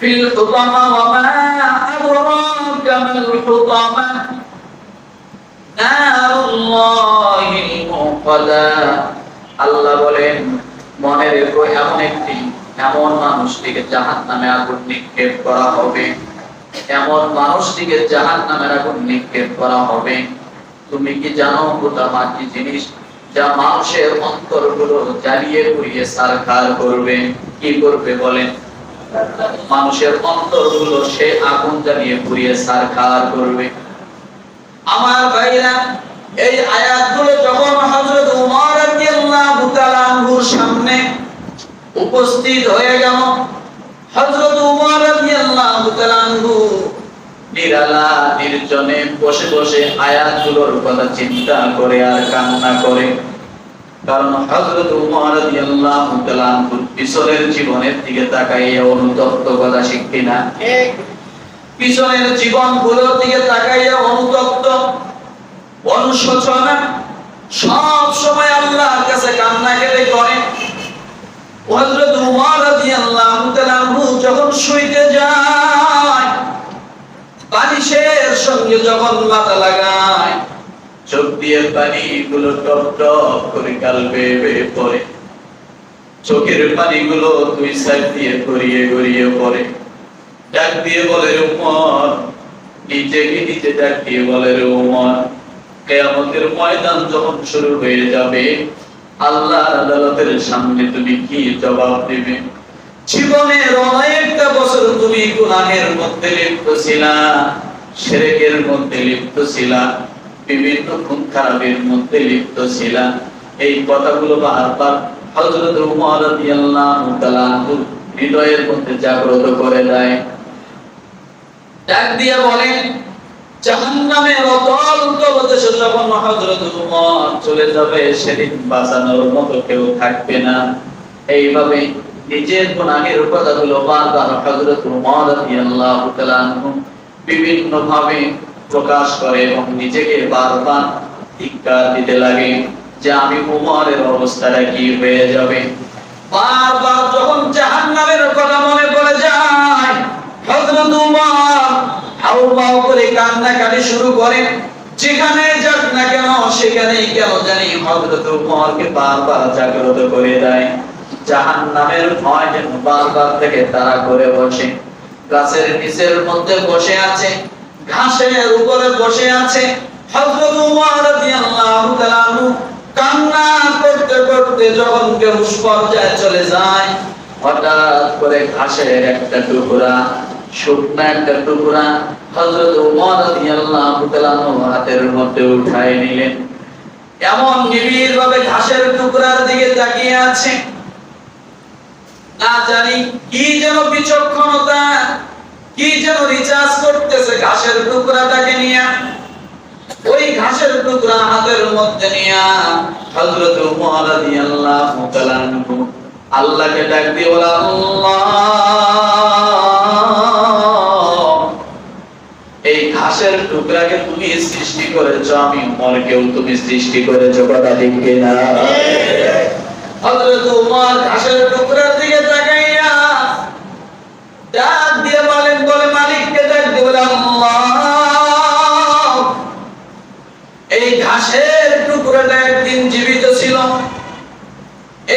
Feel হুতামা ওয়া মা আদরাকা মাল হুতামা নারুল্লাহিল মুকাদা। আল্লাহ বলেন মনে রেখো এমন মানুষটিকে জাহান্নামে আগুন নিক্ষেপ করা হবে, এমন মানুষটিকে জাহান্নামের আগুন নিক্ষেপ করা হবে। তুমি কি জানো হুতামা কি জিনিস? যা মানুষের অন্তরগুলো জ্বালিয়ে পুড়িয়ে ছারখার করবে। কি করবে বলেন? মানুষের অন্তরগুলো সে আগুন জ্বালিয়ে পুড়িয়ে ছারখার করবে। আমার ভাইরা, এই আয়াতগুলো যখন হযরত ওমর রাদিয়াল্লাহু তাআলা আনহুর সামনে উপস্থিত হয়ে গেল, হযরত ওমর রাদিয়াল্লাহু তাআলা আনহু নিরালা নির্জনে বসে বসে আয়াতগুলোর কথা চিন্তা করে আর কান্না করে। কারণ হযরত ওমর রাদিয়াল্লাহু তাআলা আনহু পিছনের জীবনের দিকে তাকাইয়া অনুতপ্ত কথা শিখি না, পিছনের জীবনগুলোর দিকে তাকাইয়া অনুতপ্ত অনুশোচনা সব সময় আল্লাহর কাছে কান্নাকাটি করে। হযরত ওমর রাদিয়াল্লাহু তাআলা আনহু যখন শুইতে যায়, বালিশের সঙ্গে যখন মাথা লাগায়, চোখ দিয়ে পানিগুলো টপ টপ করে গাল বেয়ে বেয়ে পড়ে। চোখের পানিগুলো দুই সাইড দিয়ে গড়িয়ে গড়িয়ে পড়ে। ডাক দিয়ে বলে, ওমর, নিজে ডাক দিয়ে বলে, ওমর, কিয়ামতের ময়দান যখন শুরু হয়ে যাবে, আল্লাহর আদালতের সামনে তুমি কি জবাব দেবে? জীবনের অনেকটা বছর তুমি গুনাহের মধ্যে লিপ্ত ছিলা, শিরকের মধ্যে লিপ্ত ছিলা, বিভিন্ন খুন খারাপের মধ্যে লিপ্ত ছিলা। এই কথাগুলো বারবার হযরত ওমর রাদিয়াল্লাহু তাআলা হৃদয়ের মধ্যে জাগ্রত করে দেয়। ডাক দিয়ে বলেন, জাহান্নামের অতল তলদেশে যখন হযরত ওমর চলে যাবে, সেদিন বাঁচানোর মতো কেউ থাকবে না। এইভাবে নিজের গুনাহের কথাগুলো বারবার হযরত ওমর রাদিয়াল্লাহু তাআলা বিভিন্ন ভাবে প্রকাশ করে এবং নিজেকে বারবার ধিক্কার দিতে লাগে যে আমি ওমরের অবস্থাটা কি হয়ে যাবে। বারবার যখন জাহান্নামের কথা মনে পড়ে যায়, হযরত ওমর হাউমাউ করে কান্নাকাটি শুরু করে। যেখানে যাক না কেন সেখানেই কেন জানি হযরত ওমরকে বারবার জাগ্রত করে দেয়। জাহান্নামের ভয় যেন বারবার থেকে তারা করে বসে। গাছের নিচের মধ্যে বসে আছে, ঘাসের উপরে বসে আছে। হযরত ওমর রাদিয়াল্লাহু তাআলা কান্না করতে করতে যখন বেহুশ পর্যায়ে চলে যায়, হঠাৎ করে ঘাসের একটা টুকরা, শুকনো একটা টুকরা হযরত ওমর রাদিয়াল্লাহু তাআলা হাতের মধ্যে উঠায় নিলেন। এমন নিবিড় ভাবে ঘাসের টুকরার দিকে তাকিয়ে আছে, না জানি কি যেন বিচক্ষণতা, কি যেন রিচার্জ করতেছে ঘাসের টুকরাটাকে নিয়ে। ওই ঘাসের টুকরা হাতের মধ্যে নিয়ে হযরত ওমর রাদিয়াল্লাহু তাআলা আল্লাহকে ডাক দিয়ে বলে, আল্লাহ, এই ঘাসের টুকরাকে তুমি সৃষ্টি করেছো, আমি ওমরকেও তুমি সৃষ্টি করেছো, কথা ঠিক কিনা? হযরত ওমর ঘাসের টুকরার দিকে তাকাইয়া ডাক দিয়ে বলে মালিককে ডাক দিয়ে বলে, আল্লাহ, এই ঘাসের টুকরাটা একদিন জীবিত ছিল,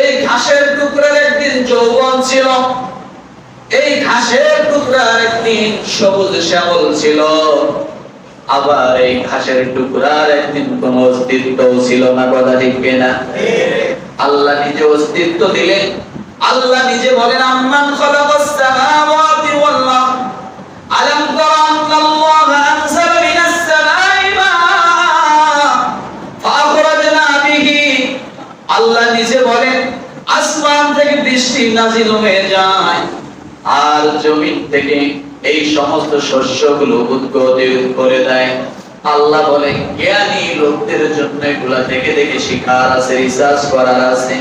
এই ঘাসের টুকরার একদিন যৌবন ছিল, এই ঘাসের টুকরার একদিন সবুজ শ্যামল ছিল, আবার এই ঘাসের টুকরার একদিন কোনো অস্তিত্ব ছিল না, কথা ঠিক কিনা? আল্লাহ নিজে অস্তিত্ব দিলেন। আল্লাহ নিজে বলেন, আম্মান খালাকাস সামাওয়াতি ওয়াল আরদ আলাম তারা আন্নাল্লাহা আনজালা মিনাস সামাই মাআ ফাআখরাজনা বিহি। আল্লাহ নিজে বলেন, আসমান থেকে বৃষ্টি নাযিল হয়ে যায় আর জমিন থেকে এই সমস্ত শস্যগুলো উৎপাদন করে দেয়। আল্লাহ বলে, জ্ঞানী লোকদের জন্য এগুলা দেখে দেখে শিখার আছে, রিসার্চ করার আছে।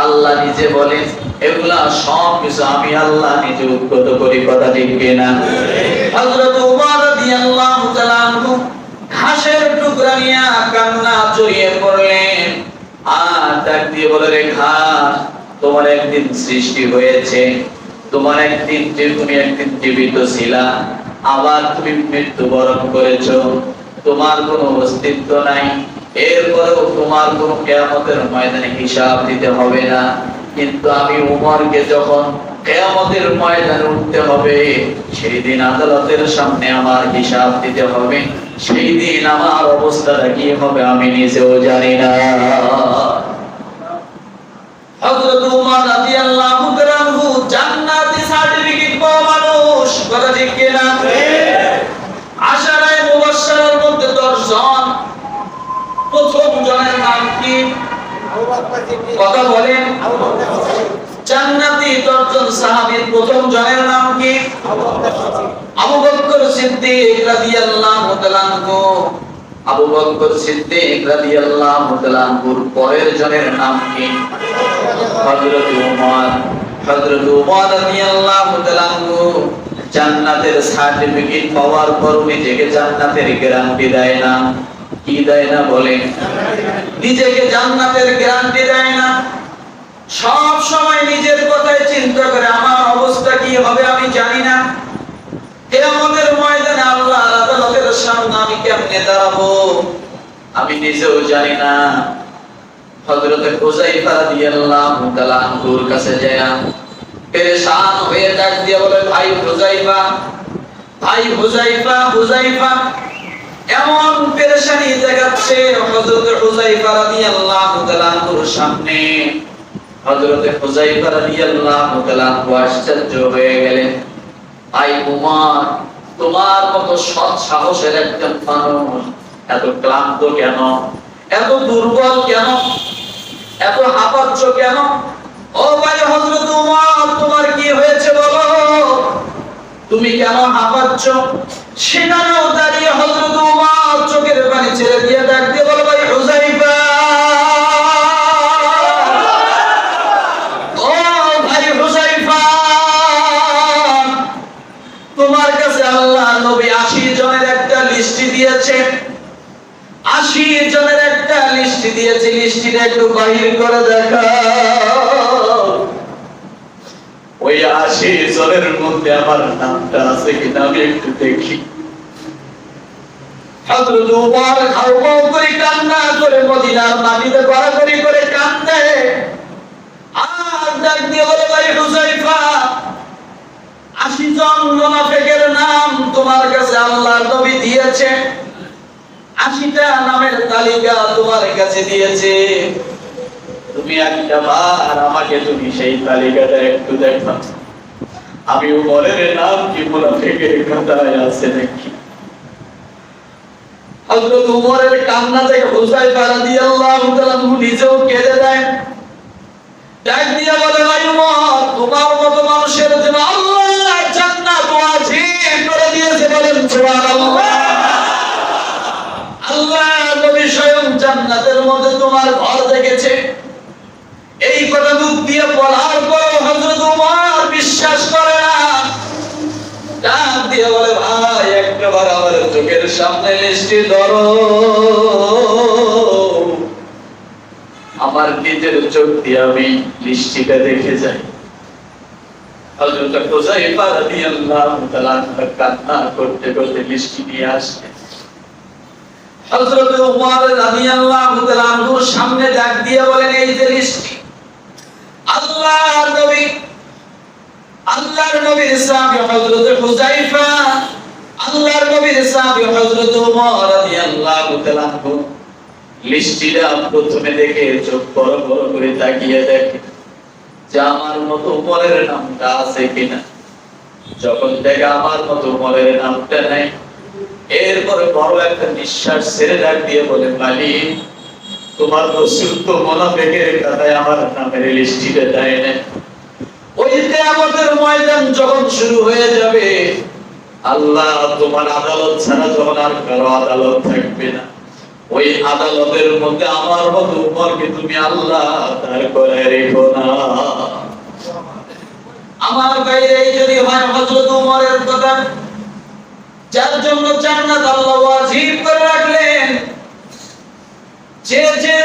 আল্লাহ নিজে বলেন, এগুলা সব কিছু আমি আল্লাহ নিজে উৎপন্ন করি, কথা ঠিক কিনা? হযরত ওমর রাদিয়াল্লাহু তাআলা ঘাসের টুকরা নিয়ে কান্না জড়িয়ে পড়লেন আর ডাক দিয়ে বলে, রে ঘাস, তোমার একদিন সৃষ্টি হয়েছে, তোমার একদিন যে তুমি একদিন জীবিত ছিলা, আবার তুমি মৃত্যুবরণ করেছো, তোমার কোনো অস্তিত্ব নাই, এরপরেও তোমার কোনো কিয়ামতের ময়দানে হিসাব দিতে হবে না। কিন্তু আমি উমরকে যখন কিয়ামতের ময়দানে উঠতে হবে, সেই দিন আদালতের সামনে আমার হিসাব দিতে হবে, সেই দিন আমার অবস্থাটা কি হবে আমি নিজেও জানি না। হযরত উমর রাদিয়াল্লাহু তাআলা আনহু জান্নাতি সার্টিফিকেট পাওয়া মানুষ, কথা ঠিক কি না? আশারায়ে মুবাশশারার মধ্যে 10 জন, প্রথম জনের নাম কি? কথা বলেন। জান্নাতি 10 জন সাহাবীর প্রথম জনের নাম কি? আবু বকর সিদ্দিক রাদিয়াল্লাহু তাআলা আনহু। আবু বকর সিদ্দিক রাদিয়াল্লাহু তাআলা আনহুর পরের জনের নাম কি? হযরত উমর। হযরত উমর রাদিয়াল্লাহু তাআলা আনহু জান্নাতের সার্টিফিকেট পাওয়ার পর নিজেকে জান্নাতের গ্যারান্টি দেয় না। কি দেয় না বলেন? নিজেকে জান্নাতের গ্যারান্টি দেয় না। সব সময় নিজের কথাই চিন্তা করে আমার অবস্থা কি হবে আমি জানি না, কিয়ামতের ময়দানে আল্লাহর আদালতের সামনে আমি কেমনে দাঁড়াবো আমি নিজেও জানি না। হযরত হুযায়ফা রাদিয়াল্লাহু তাআলা আনহুর কাছে যায় পেরেশান হয়ে ডাক দিয়ে বলে, ভাই হুযায়ফা, ভাই হুযায়ফা, হুযায়ফা, এমন পেরেশানি দেখাচ্ছে। হযরত হুযায়ফা রাদিয়াল্লাহু তাআলা আনহুর সামনে হযরত হুযায়ফা রাদিয়াল্লাহু তাআলা আনহু আশ্চর্য হয়ে গেলেন। ভাই উমর, তোমার মতো সৎ সাহসের একজন মানুষ এত ক্লান্ত কেন, এত দুর্বল কেন, এত হাঁপাচ্ছ কেন? ও ভাই হযরত উমর, তোমার কি হয়েছে বলো, তুমি কেন হাঁপাচ্ছ? সেখানেও দাঁড়িয়ে হযরত উমর চোখের পানি ছেড়ে দিয়ে ডাক দিয়ে বলে, ভাই হুযায়ফা, ও ভাই হুযায়ফা, তোমার কাছে আল্লাহ নবী 80 জনের একটা লিস্টি দিয়েছে, 80 জনের একটা লিস্টি দিয়েছে, লিস্টিটা একটু বাহির করে দেখাও। ওই 80 জনের মধ্যে আমার নামটা আছে কিনা আমি একটু দেখি। হযরত উমর খাও করে কান্না করে মদিনার মাটিতে গড়াগড়ি করে কান্দে, আর ডাক দিয়ে বলে, ভাই হুযায়ফা, 80 জন মুনাফিকের নাম তোমার কাছে আল্লাহর নবী দিয়েছে, 80টা নামের তালিকা তোমার কাছে দিয়েছে, তুমি একটা বার আমাকে তুমি সেই তালিকাটা একটু দেখাও, আমি উমরের নাম কি মুনাফিকের খাতায় আছে নাকি? হযরত উমরের কান্না থেকে হুযায়ফা রাদিয়াল্লাহু তাআলা নিজেও কেঁদে দেয়, ডাক দিয়ে বলে, ভাই উমর, তোমার মতো মানুষের জন্য আল্লাহ জান্নাত ওয়াজিব করে দিয়েছে, বলেন সুবহানাল্লাহ। আল্লাহ নবী স্বয়ং জান্নাতের মধ্যে তোমার ঘর দেখেছে। এই কথা মুখ দিয়ে বলার পর হযরত উমর বিশ্বাস করে না, ডাক দিয়ে বলে, ভাই একবার আমার চোখের সামনে লিস্টি ধরো, আমার নিজের চোখ দিয়ে আমি লিস্টিটা দেখে যাই। হযরত হুযায়ফা রাদিয়াল্লাহু তাআলা কান্না করতে করতে লিস্টি নিয়ে আসে। হযরত উমর রাদিয়াল্লাহু তাআলা আনহুর সামনে ডাক দিয়ে বলেন, এই যে লিস্টি, আল্লাহর নবীর সাহাবী হযরত হুযায়ফা, আল্লাহর নবীর সাহাবী হযরত উমর রাদিয়াল্লাহু তাআলা আনহু লিস্টিটা প্রথমে দেখে চোখ বড় বড় করে তাকিয়ে দেখে যে আমার মতো উমরের নামটা আছে কিনা। যখন দেখে আমার মতো উমরের নামটা নাই, এরপরে বড় একটা নিঃশ্বাস ছেড়ে ডাক দিয়ে বলে, মালিক, তোমার রাসূল তো মুনাফিকের খাতায় আমার নামের লিস্টিটা দেয় না। ওই কিয়ামতের ময়দান যখন শুরু হয়ে যাবে, আল্লাহ তোমার আদালত ছাড়া যখন আর কারো আদালত থাকবে না, ওই আদালতের মধ্যে আমার মতো উমরকে তুমি আল্লাহ দাঁড় করে রেখো না। আমার বাইরে যদি হয় হযরত উমরের কথা, যার জন্য জান্নাত আল্লাহ ওয়াজিব করে রাখলেন, যে যে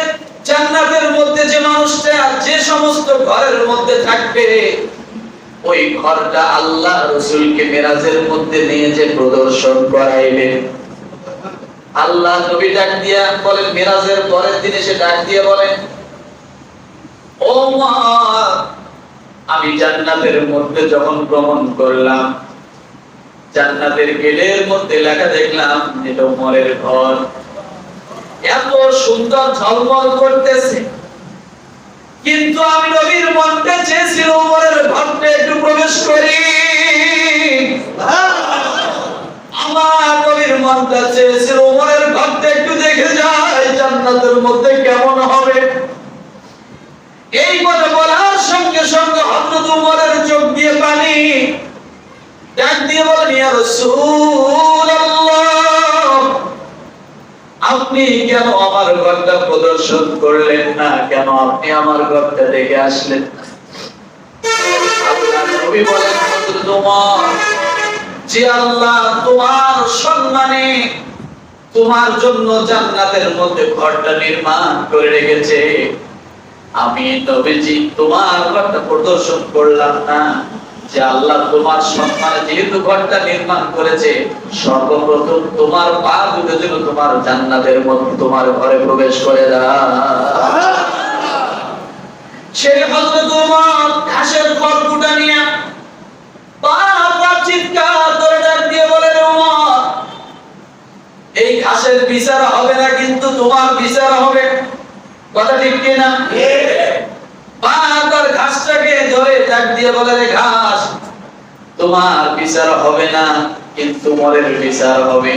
জান্নাতের মধ্যে যে মানুষটা যে সমস্ত ঘরের মধ্যে থাকবে, ওই ঘরটা আল্লাহ রাসূলকে মিরাজের মধ্যে নিয়ে যে প্রদর্শন করাইলেন। আল্লাহ নবী ডাক দিয়া বলেন, মিরাজের পরের দিন এসে ডাক দিয়ে বলেন, ও মা, আমি জান্নাতের মধ্যে যখন ভ্রমণ করলাম, জান্নাতের গেটের মধ্যে লেখা দেখলাম এটা ওমরের ঘর। এত সুন্দর ঝলমল করতেছে, কিন্তু আমি নবীর মনটা চেয়েছিল ওমরের ঘরটা একটু প্রবেশ করি। আমার নবীর মনটা চেয়েছিল ওমরের ঘরটা একটু দেখে যাই জান্নাতের মধ্যে কেমন হবে। এই কথা বলার সঙ্গে সঙ্গে হযরত ওমরের চোখ দিয়ে পানি, ডাক দিয়ে বলেন, ইয়া রাসূলুল্লাহ, আপনি কেন আমার ঘরটা প্রদর্শন করলেন না? কেন আপনি আমার ঘরটা দেখে আসলেন? আল্লাহ নবী বলেন, হযরত ওমর, যে আল্লাহ তোমার সম্মানে তোমার জন্য জান্নাতের মধ্যে ঘরটা নির্মাণ করে রেখেছে, আমি নবীজি তোমার ঘরটা প্রদর্শন করলাম না। যে আল্লাহ তোমার সম্মানে যেহেতু ঘরটা নির্মাণ করেছে, সর্বপ্রথম তোমার পা দুটো যেন তোমার জান্নাতের মধ্যে তোমার ঘরে প্রবেশ করে দেয়। সেই হযরত ওমর ঘাসের খড়কুটা নিয়ে বারবার চিৎকার করে ডাক দিয়ে বলেন, ওমর, এই ঘাসের বিচার হবে না, কিন্তু তোমার বিচার হবে। কথা ঠিক কিনা? বারবার ঘাসটাকে ধরে ডাক দিয়ে বলে, রে ঘাস, তোমার বিচার হবে না, কিন্তু ওমরের বিচার হবে।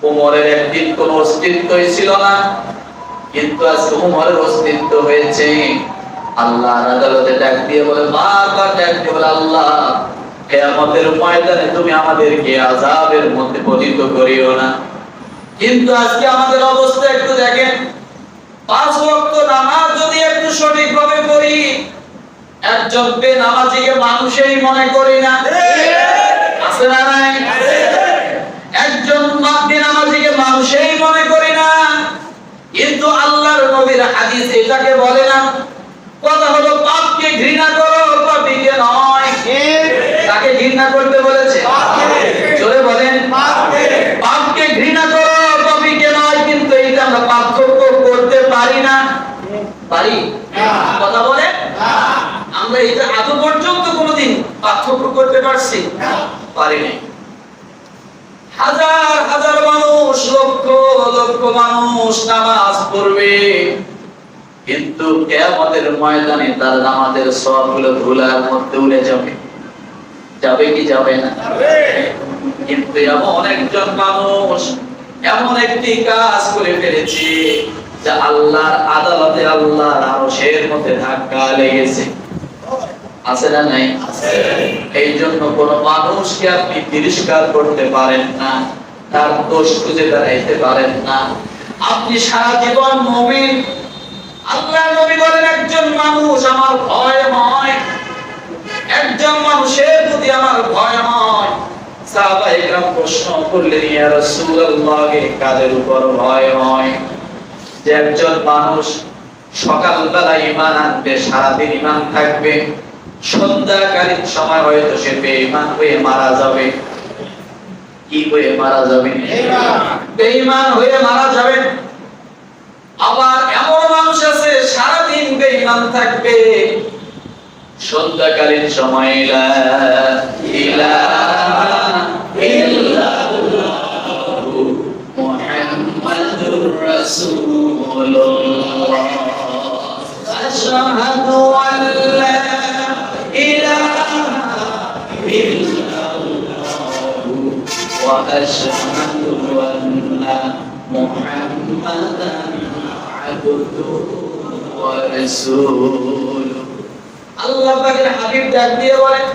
ওমরের একদিন কোনো অস্তিত্বই ছিল না, কিন্তু আজকে ওমরের অস্তিত্ব হয়েছে। আল্লাহর আদালতে ডাক দিয়ে বলে, বারবার ডাক দিয়ে বলে, আল্লাহ, কিয়ামতের ময়দানে তুমি আমাদেরকে আযাবের মধ্যে পতিত করিও না। কিন্তু আজকে আমাদের অবস্থা একটু দেখেন, 5 ওয়াক্ত নামাজ যদি একটু সঠিকভাবে পড়ি, একজন বেনামাজিকে মানুষই মনে করি না। আছে না নাই? একজন বেনামাজিকে মানুষই মনে করি না, কিন্তু আল্লাহর নবীর হাদিস এটাকে বলে না। কথা হলো, পাপকে ঘৃণা করো, পাপীকে নয়। তাকে ঘৃণা করতে বলেছে? জোরে বলেন, পাপকে ঘৃণা করো, পাপীকে নয়। কিন্তু এইটা আমরা পার্থক্য করতে পারি না। পারি? কথা বলে আমরা এটা আজ পর্যন্ত কোনোদিন পার্থক্য করতে পারছি? পারি নাই। হাজার হাজার মানুষ, লক্ষ লক্ষ মানুষ নামাজ পড়বে, কিন্তু কিয়ামতের ময়দানে তার নামাজের সওয়াবগুলো ধুলার মধ্যে উড়ে যাবে। যাবে কি যাবে না? কিন্তু এমন একজন মানুষ এমন একটি কাজ করে ফেলেছে যা আল্লাহর আদালতে আল্লাহর আরশের মধ্যে ধাক্কা লেগেছে। আছে না নাই? এই জন্য কোন মানুষকে আপনি তিরস্কার করতে পারেন না, তার দোষ খুঁজে দাঁড়াইতে পারেন না। আপনি সারা জীবন মুমিন। আল্লাহ নবী বলেন, একজন মানুষ আমার ভয় হয়, একজন মানুষের প্রতি আমার ভয় হয়। সাহাবায়ে কেরাম প্রশ্ন করলেন, ইয়া রাসূলুল্লাহ, কাদের উপর ভয় হয়? যে একজন মানুষ সকালবেলা ঈমান আনবে, সারাদিন ঈমান থাকবে, সন্ধ্যাকালীন সময় হয়তো সে বেঈমান হয়ে মারা যাবে। কি হয়ে মারা যাবে? বেঈমান হয়ে মারা যাবে। আবার এমন মানুষ আছে সারাদিন বেঈমান থাকবে, সন্ধ্যাকালীন সময় লা ইলাহা ইল্লাল্লাহু মুহাম্মাদুর রাসূলুল্লাহ আশহাদু আল্লা ইলাহা ইল্লাল্লাহু ওয়া আশহাদু আন্না মুহাম্মাদান আবদুহু ওয়া রাসূলুহু। আল্লাহ পাকের হাবিব ডাক দিয়ে বলেন,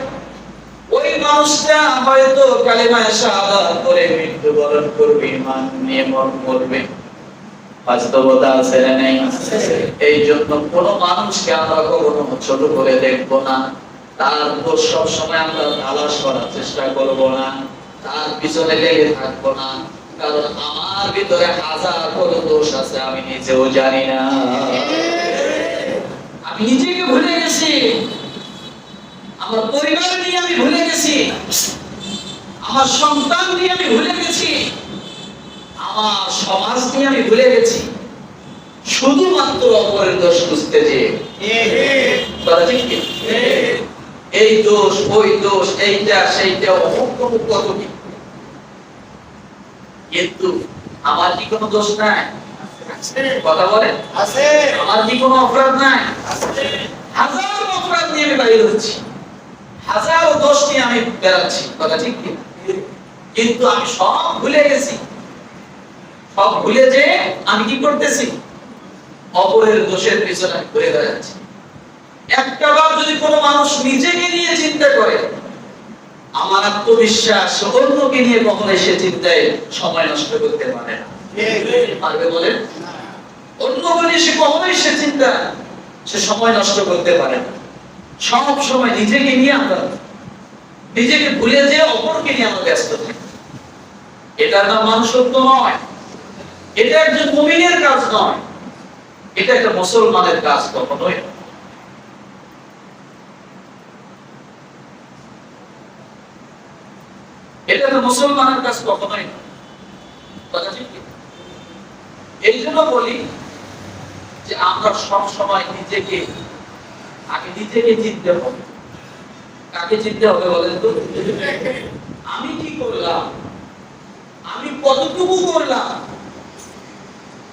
ওই মানুষটা হয়তো কালিমা শাহাদাত করে মৃত্যুবরণ করবে, ঈমান নিয়ে মরবে। বাস্তবতা আছে না নেই? এই জন্য কোন মানুষকে আমরা কখনো ছোট করে দেখব না, তার দোষ সব সময় আমরা তালাশ করার চেষ্টা করব না, তার পিছনে লেগে থাকবো না। কারণ আমার ভিতরে হাজার বড় দোষ আছে, আমি নিজেও জানি না। আমি নিজেকে ভুলে গেছি। আমার পরিবার নিয়ে আমি ভুলে গেছি, আমার সন্তান নিয়ে আমি ভুলে গেছি, আমার সমাজ নিয়ে আমি ভুলে গেছি, শুধুমাত্র অপরের দোষ খুঁজতে যে এই দোষ ওই দোষ এইটা সেইটা অমুক অমুক কত কি, কিন্তু আমার কি কোনো দোষ নাই? কথা বলে আছে। আমার কি কোনো অপরাধ নাই? আছে। হাজারো অপরাধ নিয়ে আমি বাইরে হচ্ছি, হাজারো দোষ নিয়ে আমি বেড়াচ্ছি, কথা ঠিক কি? কিন্তু আমি সব ভুলে গেছি, সব ভুলে যে আমি কি করতেছি? অপরের দোষের পিছনে আমি ঘুরে বেড়াচ্ছি। একটাবার যদি কোনো মানুষ নিজেকে নিয়ে চিন্তা করে, আমার আত্মবিশ্বাস অন্যকে নিয়ে কখনোই সে চিন্তায় সময় নষ্ট করতে পারে না। পারবে বলেন? অন্যকে নিয়ে সে কখনোই সে চিন্তা সে সময় নষ্ট করতে পারে না। সব সময় নিজেকে নিয়ে আমরা নিজেকে ভুলে যে অপরকে নিয়ে আমরা ব্যস্ত থাকি। এটা না মানুষত্ব নয়, এটা একজন মুমিনের কাজ নয়, এটা একটা মুসলমানের কাজ কখনোই। এটা একটা মুসলমানের কাজ কখনোই না। কথা ঠিক? এই জন্য বলি যে আমরা সব সময় নিজেকে আগে নিজেকে চিনতে হবে। কাকে চিনতে হবে বলেন তো? আমি কি করলাম, আমি কতটুকু করলাম,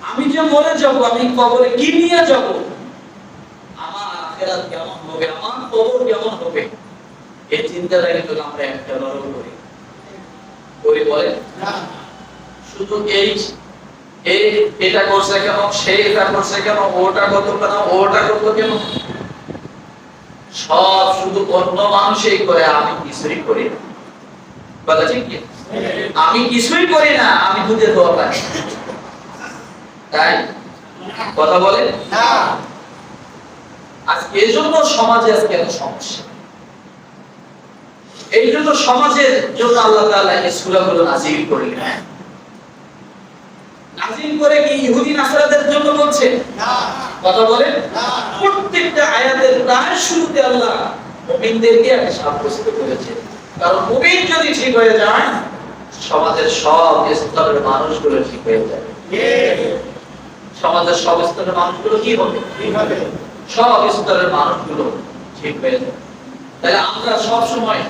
আমি যে মরে যাব, আমি কবরে কি নিয়ে যাব, আমার আখিরাত কেমন হবে, আমার কবর কেমন হবে, এই চিন্তাটা কিন্তু আমরা একটা বড় করি করি বলে না। শুধু এটা করছে কেন, সে এটা করছে কেন, ওটা করতো কেন, ওটা করতো কেন, সব শুধু অন্য মানুষই করে, আমি কিছুই করি না। কথা ঠিক কি? আমি কিছুই করি না, আমি দুধে দোয়া পাই, তাই কথা বলে না। আজকে এই জন্য সমাজে আজকে এত সমস্যা, এই জন্য সমাজের জন্য আল্লাহ তাআলা এই সূরাগুলো নাযিল করলেন। নাযিল করে কি ইহুদি নাসারাদের জন্য বলছে না? কথা বলে না। প্রত্যেকটা আয়াতের প্রায় শুরুতে আল্লাহ মুমিনদেরকে একটা সাব্যস্ত করেছে, কারণ মুমিন যদি ঠিক হয়ে যায়, সমাজের সব স্তরের মানুষগুলো ঠিক হয়ে যাবে। সমাজের সব স্তরের মানুষগুলো কি হবে? সব স্তরের মানুষগুলো ঠিক হয়ে যাবে। তাহলে আমরা সব সময়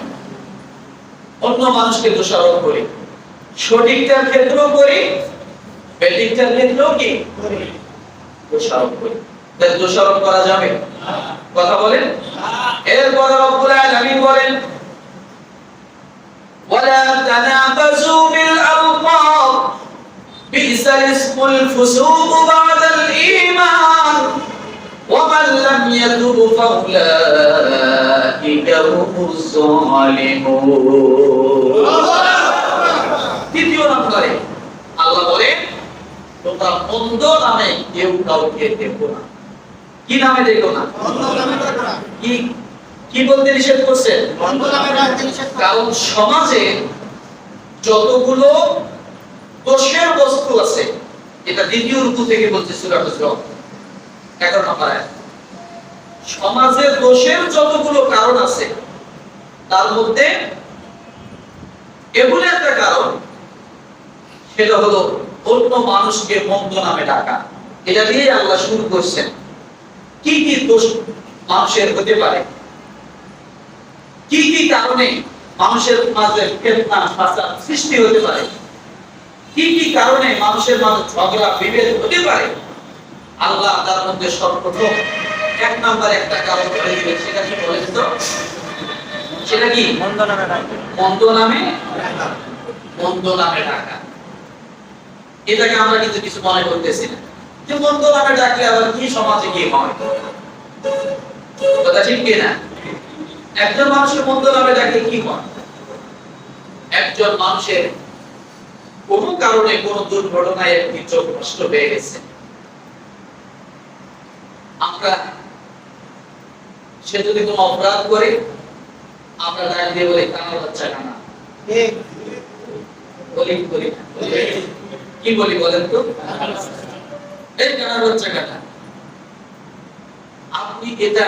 অন্য মানুষকে দোষারোপ করি, সঠিকটার ক্ষেত্রেও করি, বেঠিকটার ক্ষেত্রেও কি দোষারোপ করি। তাহলে দোষারোপ করা যাবে? কথা বলেন। এরপর রব্বুল আলামিন বলেন, ওয়ালা তানাবাযু বিল আলকাব বিসাল ইসমুল ফুসুক বাদাল ঈমান ওয়া মান লাম ইয়াতুব ফাউলাইকা হুমুজ যালিমুন। দ্বিতীয় নম্বরে আল্লাহ বলেন, তোমরা মন্দ নামে কেউ কাউকে দেখো না। কি নামে দেখো না? মন্দ নামে দেখো না। কি বলতে নিষেধ করছেন? মন্দ নামে ডাকতে নিষেধ। কারণ সমাজে যতগুলো দোষের বস্তু আছে, এটা দ্বিতীয় রুকু থেকে বলছে সূরা হুজুরাত 11 নম্বর আয়াত। সমাজে দোষের যতগুলো কারণ আছে, তার মধ্যে এগুলো একটা কারণ, সেটা হলো অন্য মানুষকে মন্দ নামে ডাকা। এটা দিয়ে আল্লাহ শুরু করছেন। কি কি দোষ মানুষের হতে পারে, কি কি কারণে মানুষের মাঝে ফিতনা ফাসাদ সৃষ্টি হতে পারে, কি কি কারণে মানুষের মাঝে ঝগড়া বিভেদ হতে পারে, আল্লাহ তার মধ্যে সর্বপ্রথম এক নাম্বার একটা কারণ বলে দিবেন। সেটা কি বলেন তো? সেটা কি? মন্দ নামে ডাকা। মন্দ নামে ডাকা। এটাকে আমরা কিন্তু কিছু মনে করতেছি না, যে মন্দ নামে ডাকলে আবার কি সমাজে কি হয়। কথা ঠিক কি না? একজন মানুষকে মন্দ নামে ডাকলে কি হয়? একজন মানুষের কোন কারণে কোন দুর্ঘটনায় একটি চোখ নষ্ট হয়ে গেছে, আমরা সে যদি কোনো অপরাধ করে, আমরা ডাক দিয়ে বলি কানা বাচ্চা কানা। বলি কি বলি বলেন তো? এই কানা বাচ্চা কানা। আপনি এটা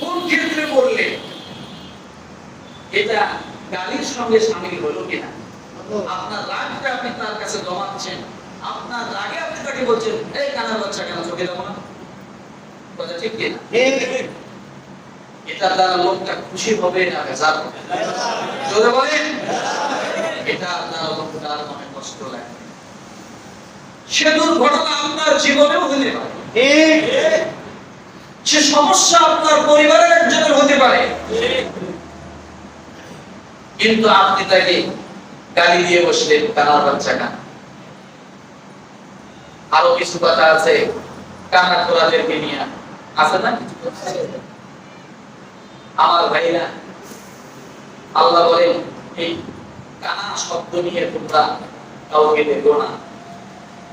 কোন ক্ষেত্রে করলে এটা গালির সঙ্গে শামিল হলো কিনা? আপনার রাগটা আপনি তার কাছে জমাচ্ছেন, আপনার রাগে আপনি তাকে বলছেন এই কানার বাচ্চা কেন চোখে দেবো না, কথা ঠিক কিনা? এটা দ্বারা লোকটা খুশি হবে না বেজার হবে? জোরে বলেন। এটা দ্বারা লোকটার মনে কষ্ট লাগে। সে দুর্ঘটনা আপনার জীবনেও হতে পারে, সে সমস্যা আপনার পরিবারের একজনের হতে পারে, কিন্তু আপনি তাকে গালি দিয়ে বসলেন কানার বাচ্চা কানা। আরো কিছু কথা আছে কানা খোরাদেরকে নিয়ে, আছে না? আমার ভাইরা, আল্লাহ বলেন এই কানা শব্দ নিয়ে তোমরা কাউকে দেখো না।